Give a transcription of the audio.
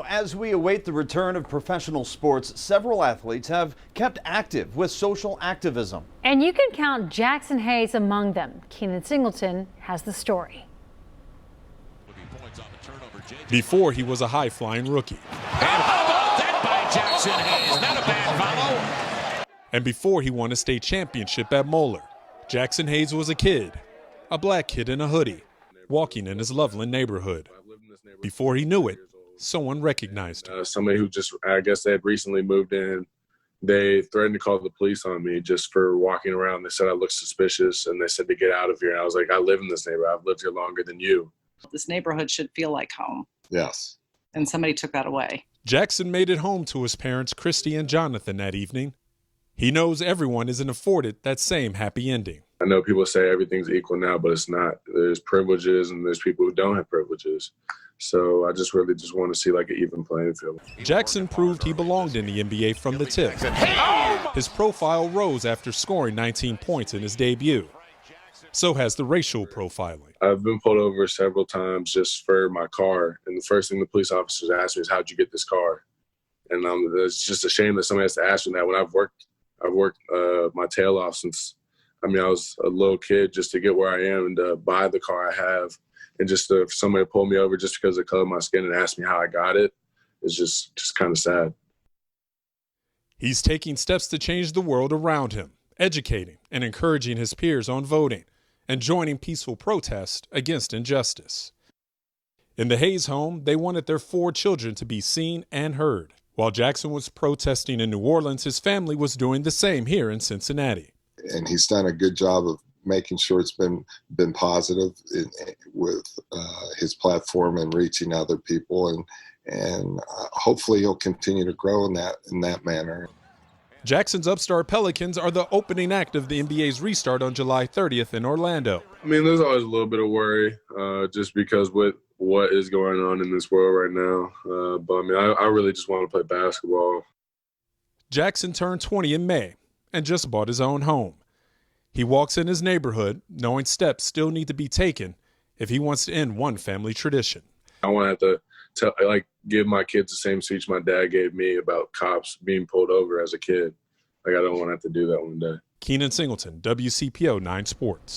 Now, as we await the return of professional sports, several athletes have kept active with social activism. And you can count Jaxson Hayes among them. Keenan Singleton has the story. Before he was a high-flying rookie. And how about that by Jaxson Hayes? Not a bad follow. And before he won a state championship at Moeller, Jaxson Hayes was a kid, a black kid in a hoodie, walking in his Loveland neighborhood. Before he knew it, someone recognized him. Somebody who just, I guess they had recently moved in. They threatened to call the police on me just for walking around. They said I looked suspicious, and they said to get out of here. And I was like, I live in this neighborhood. I've lived here longer than you. This neighborhood should feel like home. Yes. And somebody took that away. Jaxson made it home to his parents, Christy and Jonathan, that evening. He knows everyone isn't afforded that same happy ending. I know people say everything's equal now, but it's not. There's privileges and there's people who don't have privileges. So I just really want to see like an even playing field. Jaxson proved he belonged in the NBA from the tip. His profile rose after scoring 19 points in his debut. So has the racial profiling. I've been pulled over several times just for my car. And the first thing the police officers ask me is, how'd you get this car? And it's just a shame that somebody has to ask me that when I've worked my tail off since, I was a little kid just to get where I am and to buy the car I have. And just for somebody to pull me over just because of the color of my skin and ask me how I got it is just kind of sad. He's taking steps to change the world around him, educating and encouraging his peers on voting and joining peaceful protests against injustice. In the Hayes home, they wanted their 4 children to be seen and heard. While Jaxson was protesting in New Orleans, his family was doing the same here in Cincinnati. And he's done a good job of making sure it's been positive with his platform and reaching other people, and hopefully he'll continue to grow in that manner. Jackson's upstart Pelicans are the opening act of the NBA's restart on July 30th in Orlando. There's always a little bit of worry just because with what is going on in this world right now. But I really just want to play basketball. Jaxson turned 20 in May and just bought his own home. He walks in his neighborhood knowing steps still need to be taken if he wants to end one family tradition. I want to have to give my kids the same speech my dad gave me about cops being pulled over as a kid. I don't want to have to do that one day. Keenan Singleton, WCPO 9 Sports.